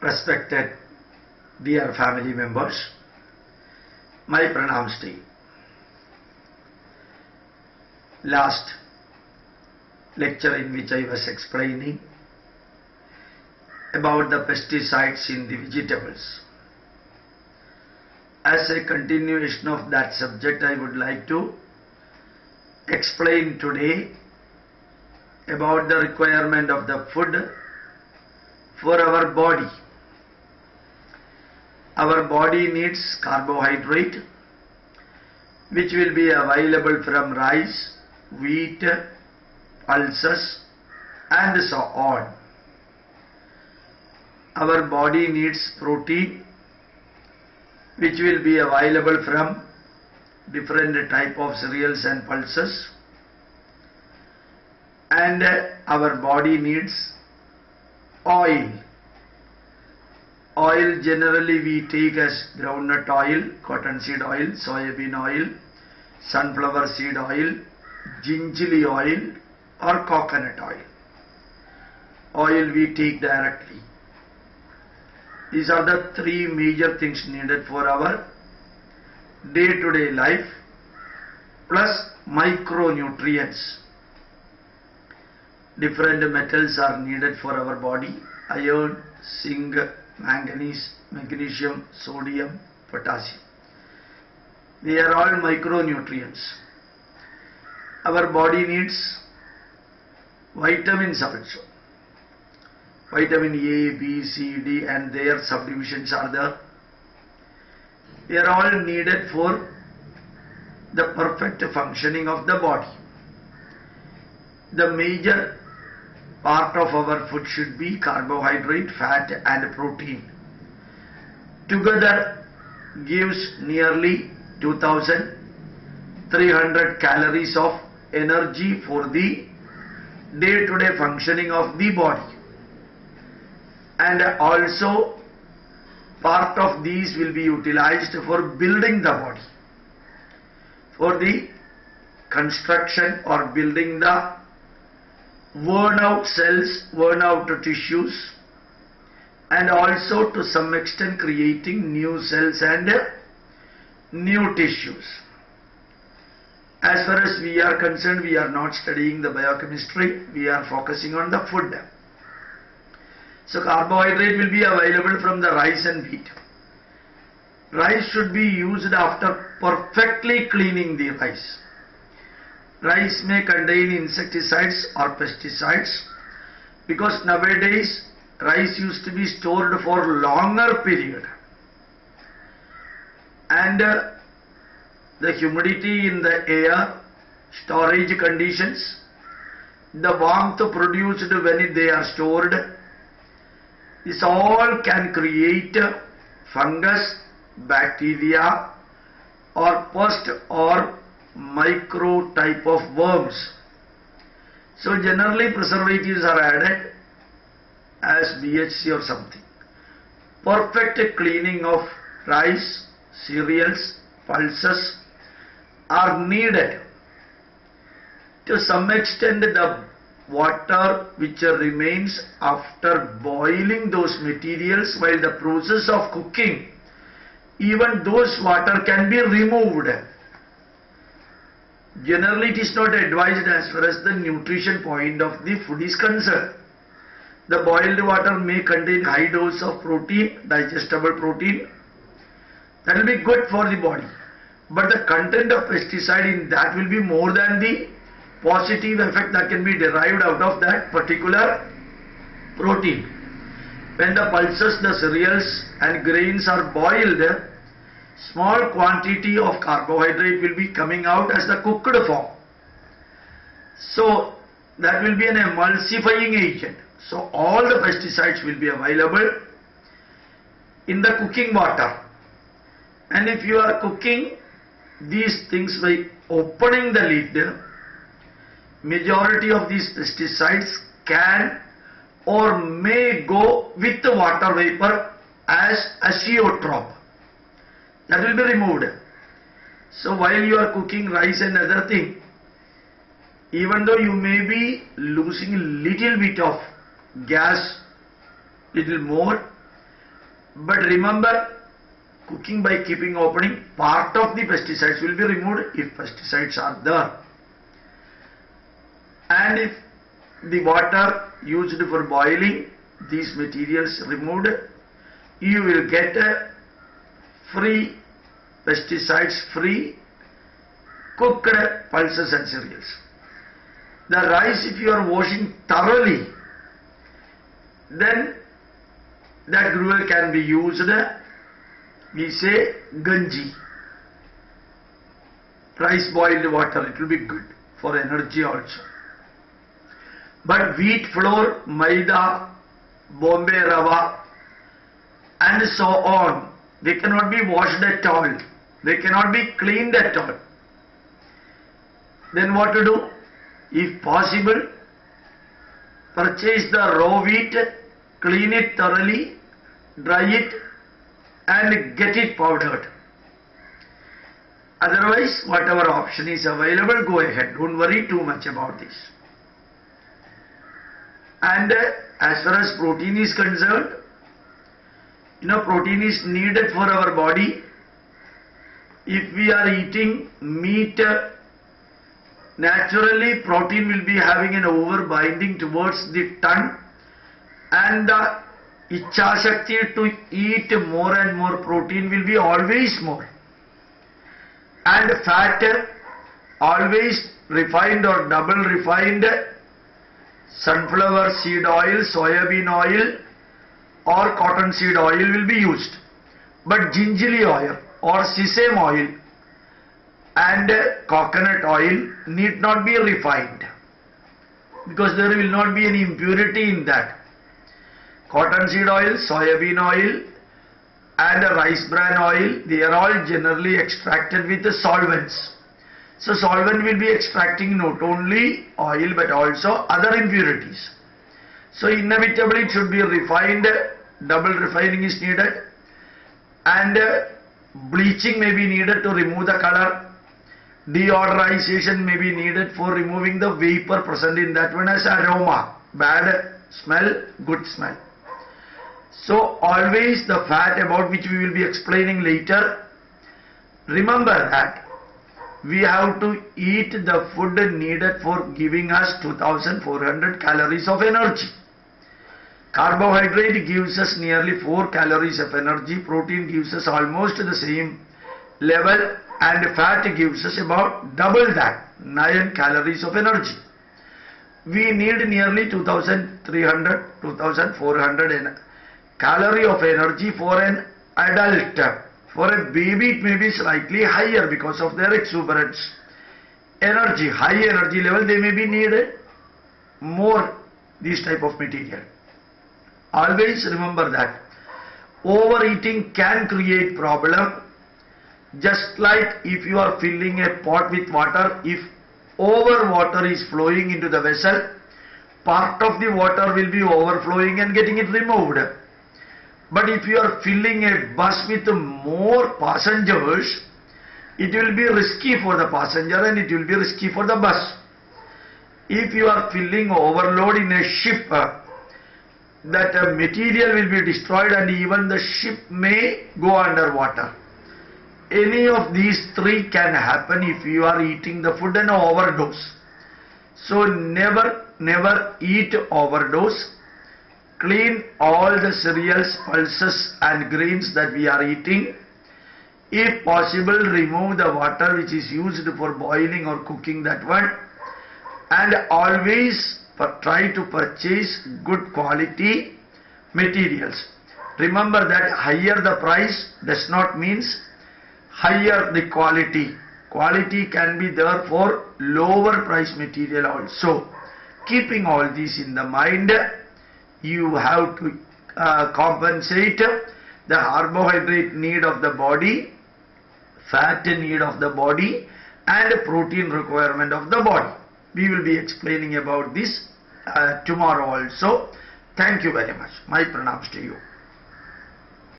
Respected dear family members, my pranams to you. Last lecture in which I was explaining about the pesticides in the vegetables. As a continuation of that subject, I would like to explain today about the requirement of the food for our body. Our body needs carbohydrate, which will be available from rice, wheat, pulses and so on. Our body needs protein, which will be available from different type of cereals and pulses. And our body needs oil. Oil generally we take as groundnut oil, cottonseed oil, soybean oil, sunflower seed oil, gingerly oil or coconut oil. Oil we take directly. These are the three major things needed for our day-to-day life, plus micronutrients. Different metals are needed for our body: iron, zinc, manganese, magnesium, sodium, potassium. They are all micronutrients. Our body needs vitamins also. Vitamin A, B, C, D and their subdivisions are there. They are all needed for the perfect functioning of the body. The major part of our food should be carbohydrate, fat and protein. Together gives nearly 2300 calories of energy for the day-to-day functioning of the body. And also part of these will be utilized for building the body, for the construction or building the worn out cells, worn out tissues, and also to some extent creating new cells and new tissues. As far as we are concerned, we are not studying the biochemistry, we are focusing on the food. So carbohydrate will be available from the rice and wheat. Rice should be used after perfectly cleaning the rice. Rice may contain insecticides or pesticides, because nowadays rice used to be stored for longer period, and the humidity in the air, storage conditions, the warmth produced when they are stored, this all can create fungus, bacteria or pest or micro type of worms. So generally preservatives are added as BHC or something. Perfect cleaning of rice, cereals, pulses are needed. To some extent the water which remains after boiling those materials while the process of cooking, even those water can be removed. Generally it is not advised as far as the nutrition point of the food is concerned. The boiled water may contain high dose of protein, digestible protein, that will be good for the body. But the content of pesticide in that will be more than the positive effect that can be derived out of that particular protein. When the pulses, the cereals and grains are boiled, small quantity of carbohydrate will be coming out as the cooked form. So that will be an emulsifying agent. So all the pesticides will be available in the cooking water. And if you are cooking these things by opening the lid, majority of these pesticides can or may go with the water vapor as azeotrope. That will be removed. So while you are cooking rice and other thing, even though you may be losing a little bit of gas, little more, But remember, cooking by keeping opening, part of the pesticides will be removed if pesticides are there. And if the water used for boiling, these materials removed, you will get a free pesticides free cooked pulses and cereals. The rice, if you are washing thoroughly, then that gruel can be used. We say ganji, rice boiled water, it will be good for energy also. But wheat flour, maida, Bombay rava and so on, they cannot be washed at all. They cannot be cleaned at all. Then what to do? If possible, purchase the raw wheat, clean it thoroughly, dry it and get it powdered. Otherwise, whatever option is available, go ahead. Don't worry too much about this. And as far as protein is concerned, protein is needed for our body. If we are eating meat, naturally protein will be having an overbinding towards the tongue, and the Ichha Shakti to eat more and more protein will be always more. And fat, always refined or double refined, sunflower seed oil, soybean oil or cottonseed oil will be used. But gingerly oil or sesame oil and coconut oil need not be refined, because there will not be any impurity in that. Cottonseed oil, soybean oil and rice bran oil, they are all generally extracted with the solvents. So solvent will be extracting not only oil but also other impurities. So inevitably it should be refined, double refining is needed, and bleaching may be needed to remove the color. Deodorization may be needed for removing the vapor present in that one as aroma, bad smell, good smell. So always the fat, about which we will be explaining later, remember that we have to eat the food needed for giving us 2400 calories of energy. Carbohydrate gives us nearly 4 calories of energy, protein gives us almost the same level, and fat gives us about double that, 9 calories of energy. We need nearly 2300, 2400 calorie of energy for an adult. For a baby it may be slightly higher because of their exuberance. Energy, high energy level, they may be needed more this type of material. Always remember that overeating can create problem. Just like if you are filling a pot with water, if over water is flowing into the vessel, part of the water will be overflowing and getting it removed. But if you are filling a bus with more passengers, it will be risky for the passenger and it will be risky for the bus. If you are filling overload in a ship, that material will be destroyed and even the ship may go underwater. Any of these three can happen if you are eating the food and overdose. So never eat overdose. Clean all the cereals, pulses and grains that we are eating. If possible, remove the water which is used for boiling or cooking that one. And always try to purchase good quality materials. Remember that higher the price does not mean higher the quality. Quality can be there for lower price material also. Keeping all this in the mind, you have to compensate the carbohydrate need of the body, fat need of the body and protein requirement of the body. We will be explaining about this tomorrow also. Thank you very much. My pranams to you.